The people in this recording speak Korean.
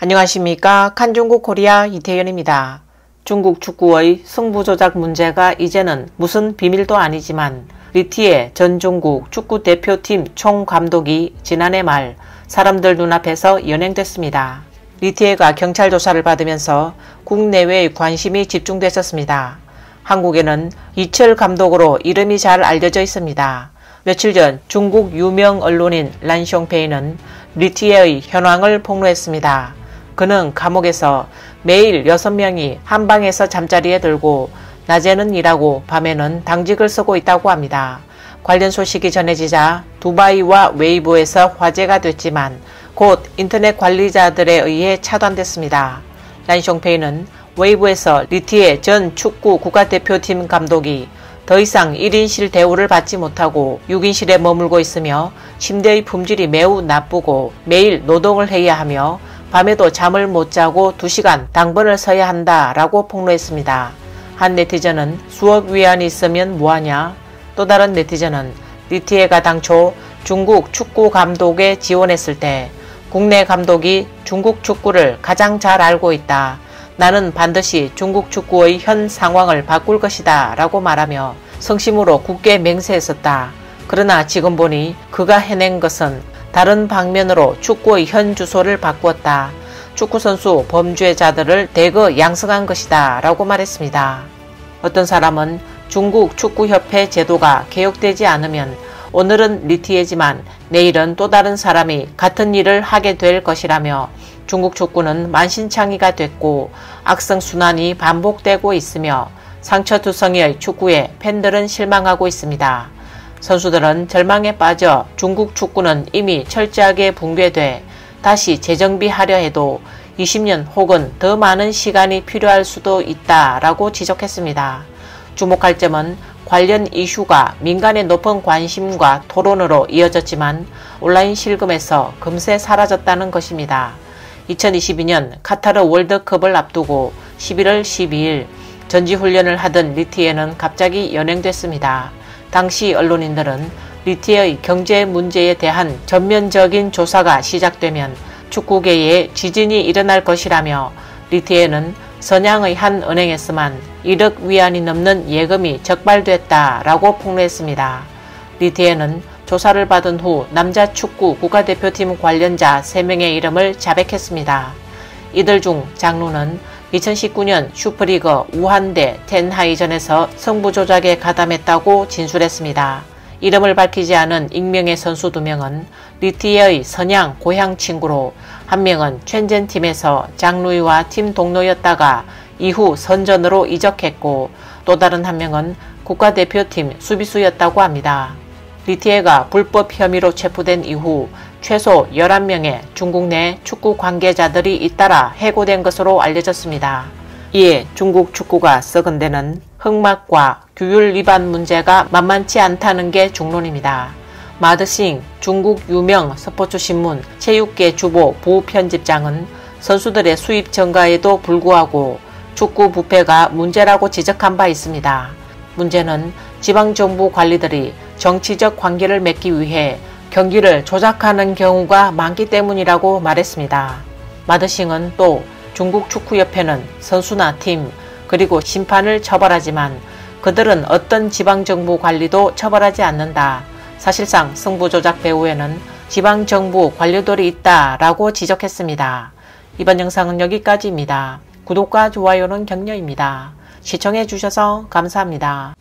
안녕하십니까. 칸중국 코리아 이태현입니다. 중국 축구의 승부 조작 문제가 이제는 무슨 비밀도 아니지만 리티에 전 중국 축구대표팀 총감독이 지난해 말 사람들 눈앞에서 연행됐습니다. 리티에가 경찰 조사를 받으면서 국내외의 관심이 집중됐었습니다. 한국에는 이철 감독으로 이름이 잘 알려져 있습니다. 며칠 전 중국 유명 언론인 란숑페이는 리티에의 현황을 폭로했습니다. 그는 감옥에서 매일 6명이 한 방에서 잠자리에 들고 낮에는 일하고 밤에는 당직을 쓰고 있다고 합니다. 관련 소식이 전해지자 두바이와 웨이보에서 화제가 됐지만 곧 인터넷 관리자들에 의해 차단됐습니다. 란숑페이는 웨이보에서 리티에 전 축구 국가대표팀 감독이 더 이상 1인실 대우를 받지 못하고 6인실에 머물고 있으며 침대의 품질이 매우 나쁘고 매일 노동을 해야 하며 밤에도 잠을 못 자고 2시간 당번을 서야 한다라고 폭로했습니다. 한 네티즌은 수억 위안이 있으면 뭐하냐? 또 다른 네티즌은 리티에가 당초 중국 축구 감독에 지원했을 때 국내 감독이 중국 축구를 가장 잘 알고 있다. 나는 반드시 중국 축구의 현 상황을 바꿀 것이다 라고 말하며 성심으로 굳게 맹세했었다. 그러나 지금 보니 그가 해낸 것은 다른 방면으로 축구의 현 주소를 바꾸었다. 축구선수 범죄자들을 대거 양성한 것이다 라고 말했습니다. 어떤 사람은 중국 축구협회 제도가 개혁되지 않으면 오늘은 리티에지만 내일은 또 다른 사람이 같은 일을 하게 될 것이라며 중국 축구는 만신창이가 됐고 악성순환이 반복되고 있으며 상처투성이의 축구에 팬들은 실망하고 있습니다. 선수들은 절망에 빠져 중국 축구는 이미 철저하게 붕괴돼 다시 재정비하려 해도 20년 혹은 더 많은 시간이 필요할 수도 있다라고 지적했습니다. 주목할 점은 관련 이슈가 민간의 높은 관심과 토론으로 이어졌지만 온라인 실금에서 금세 사라졌다는 것입니다. 2022년 카타르 월드컵을 앞두고 11월 12일 전지훈련을 하던 리티에는 갑자기 연행됐습니다. 당시 언론인들은 리티에의 경제 문제에 대한 전면적인 조사가 시작되면 축구계에 지진이 일어날 것이라며 리티에는 선양의 한 은행에서만 1억 위안이 넘는 예금이 적발됐다라고 폭로했습니다. 리티에는 조사를 받은 후 남자 축구 국가대표팀 관련자 3명의 이름을 자백했습니다. 이들 중 장루는 2019년 슈퍼리그 우한대 텐하이전에서 승부 조작에 가담했다고 진술했습니다. 이름을 밝히지 않은 익명의 선수 2명은 리티에의 선양 고향 친구로 한 명은 챈젠팀에서 장루이와 팀 동료였다가 이후 선전으로 이적했고 또 다른 한 명은 국가대표팀 수비수였다고 합니다. 리티에가 불법 혐의로 체포된 이후 최소 11명의 중국 내 축구 관계자들이 잇따라 해고된 것으로 알려졌습니다. 이에 중국 축구가 썩은 데는 흑막과 규율 위반 문제가 만만치 않다는 게 중론입니다. 마드싱 중국 유명 스포츠신문 체육계 주보 부편집장은 선수들의 수입 증가에도 불구하고 축구 부패가 문제라고 지적한 바 있습니다. 문제는 지방정부 관리들이 정치적 관계를 맺기 위해 경기를 조작하는 경우가 많기 때문이라고 말했습니다. 마드싱은 또 중국 축구협회는 선수나 팀 그리고 심판을 처벌하지만 그들은 어떤 지방정부 관리도 처벌하지 않는다. 사실상 승부 조작 배후에는 지방정부 관료들이 있다라고 지적했습니다. 이번 영상은 여기까지입니다. 구독과 좋아요는 격려입니다. 시청해주셔서 감사합니다.